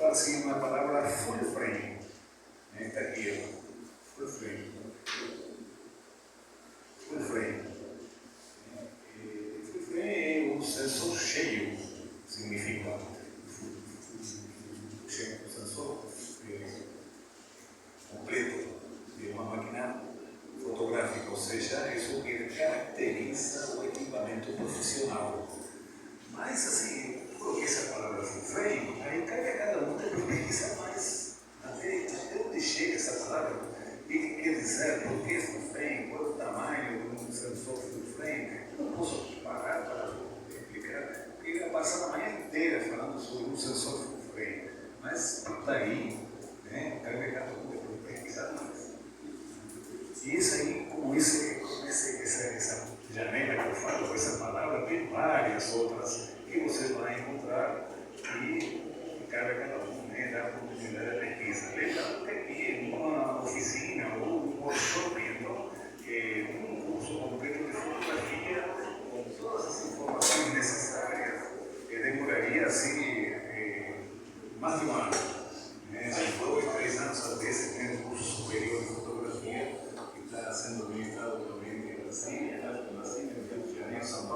falar assim uma palavra full frame. Está aqui, full frame. Full frame. Full frame é um sensor cheio, significa. Cheio, um sensor completo de uma máquina fotográfica, ou seja, isso que caracteriza o equipamento profissional. Mas, assim, eu coloquei essa palavra full frame, aí cabe a cada um pesquisar mais até onde chega essa palavra, o que quer dizer, por que full frame, qual é o tamanho de um sensor full frame. Eu não posso parar para explicar, porque eu ia passar a manhã inteira falando sobre um sensor full frame, mas daí, né, cabe a cada um pesquisar mais. E isso aí, como essa janela que eu falo, essa palavra, tem várias outras que vocês vão encontrar e cabe a cada um, né, dar a oportunidade de pesquisa. Lembrando que aqui em uma oficina ou um workshop, então, um curso completo de fotografia, com todas as informações necessárias, demoraria assim mais de um ano, né, 2, 3 anos, às vezes, tem um curso superior de fotografia que está sendo ministrado também em Brasília, no Rio de Janeiro, São